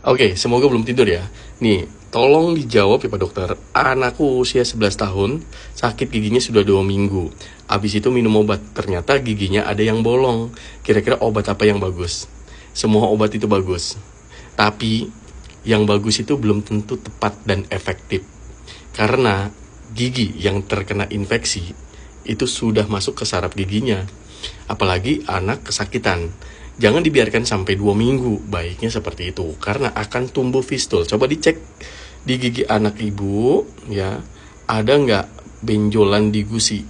Oke, semoga belum tidur ya. Nih, tolong dijawab ya Pak Dokter. Anakku usia 11 tahun, sakit giginya sudah 2 minggu. Habis itu minum obat, ternyata giginya ada yang bolong. Kira-kira obat apa yang bagus? Semua obat itu bagus. Tapi, yang bagus itu belum tentu tepat dan efektif. Karena gigi yang terkena infeksi, itu sudah masuk ke saraf giginya. Apalagi anak kesakitan. Jangan dibiarkan sampai 2 minggu, baiknya seperti itu, karena akan tumbuh fistul. Coba dicek di gigi anak ibu, ya, ada nggak benjolan di gusi.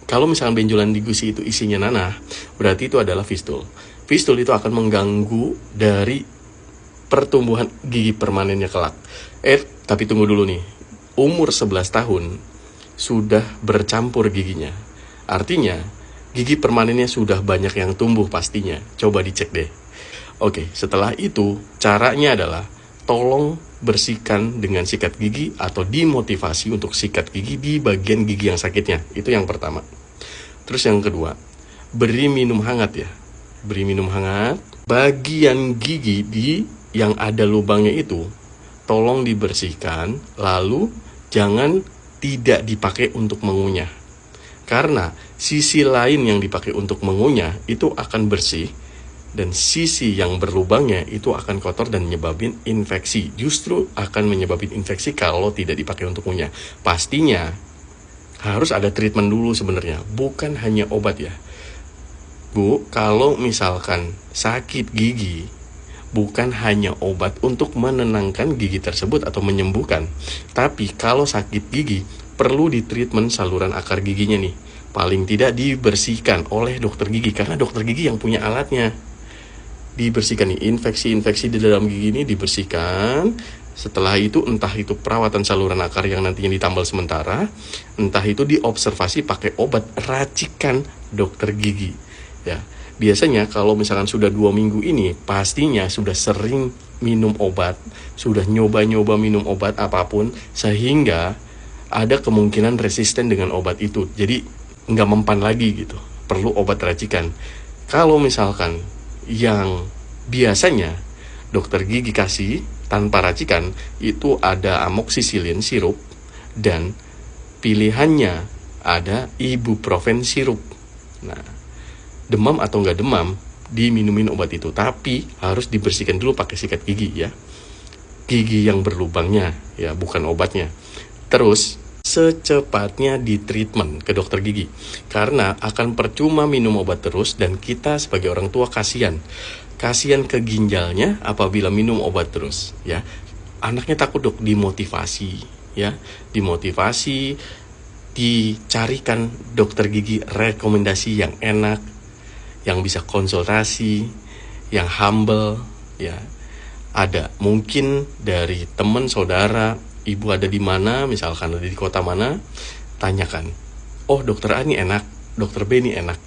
Kalau misalkan benjolan di gusi itu isinya nanah, berarti itu adalah fistul. Fistul itu akan mengganggu dari pertumbuhan gigi permanennya kelak. Tapi tunggu dulu nih, umur 11 tahun sudah bercampur giginya. Artinya, gigi permanennya sudah banyak yang tumbuh pastinya. Coba dicek deh. Oke, setelah itu caranya adalah tolong bersihkan dengan sikat gigi atau dimotivasi untuk sikat gigi di bagian gigi yang sakitnya. Itu yang pertama. Terus yang kedua, beri minum hangat ya. Beri minum hangat. Bagian gigi yang ada lubangnya itu tolong dibersihkan, lalu jangan tidak dipakai untuk mengunyah. Karena sisi lain yang dipakai untuk mengunyah itu akan bersih, dan sisi yang berlubangnya itu akan kotor dan menyebabkan infeksi. Justru akan menyebabkan infeksi kalau tidak dipakai untuk mengunyah. Pastinya harus ada treatment dulu sebenarnya, bukan hanya obat ya. Bu, kalau misalkan sakit gigi, bukan hanya obat untuk menenangkan gigi tersebut atau menyembuhkan. Tapi kalau sakit gigi, perlu ditreatment saluran akar giginya nih. Paling tidak dibersihkan oleh dokter gigi, karena dokter gigi yang punya alatnya. Dibersihkan nih, infeksi-infeksi di dalam gigi ini dibersihkan. Setelah itu entah itu perawatan saluran akar yang nantinya ditambal sementara, entah itu diobservasi pakai obat racikan dokter gigi. Ya, biasanya kalau misalkan sudah 2 minggu ini, pastinya sudah sering minum obat, sudah nyoba-nyoba minum obat apapun, sehingga ada kemungkinan resisten dengan obat itu. Jadi nggak mempan lagi gitu, perlu obat racikan. Kalau misalkan yang biasanya dokter gigi kasih tanpa racikan, itu ada amoxicillin sirup, dan pilihannya ada ibuprofen sirup. Nah, demam atau nggak demam, diminumin obat itu, tapi harus dibersihkan dulu pakai sikat gigi ya. Gigi yang berlubangnya ya, bukan obatnya. Terus secepatnya di treatment ke dokter gigi, karena akan percuma minum obat terus, dan kita sebagai orang tua kasihan ke ginjalnya apabila minum obat terus ya. Anaknya takut dok, dimotivasi ya, dimotivasi, dicarikan dokter gigi rekomendasi yang enak, yang bisa konsultasi, yang humble ya. Ada mungkin dari teman saudara, ibu ada di mana, misalkan ada di kota mana, tanyakan, oh dokter A ini enak, dokter B ini enak.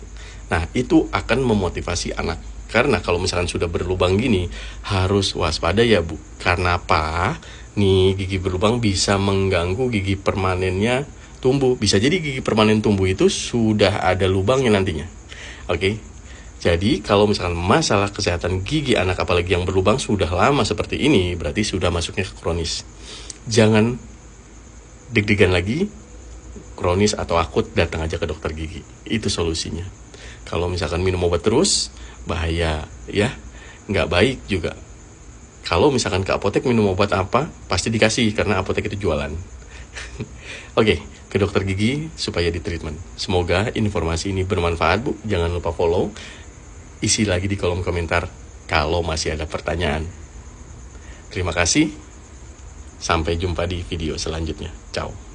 Nah, itu akan memotivasi anak. Karena kalau misalkan sudah berlubang gini, harus waspada ya bu. Karena apa? Nih, gigi berlubang bisa mengganggu gigi permanennya tumbuh. Bisa jadi gigi permanen tumbuh itu sudah ada lubangnya nantinya. Oke? Jadi kalau misalkan masalah kesehatan gigi anak apalagi yang berlubang sudah lama seperti ini, berarti sudah masuknya ke kronis. Jangan deg-degan lagi, kronis atau akut, datang aja ke dokter gigi. Itu solusinya. Kalau misalkan minum obat terus, bahaya ya, nggak baik juga. Kalau misalkan ke apotek minum obat apa, pasti dikasih karena apotek itu jualan. Oke, ke dokter gigi supaya di treatment. Semoga informasi ini bermanfaat bu. Jangan lupa follow, isi lagi di kolom komentar kalau masih ada pertanyaan. Terima kasih. Sampai jumpa di video selanjutnya. Ciao.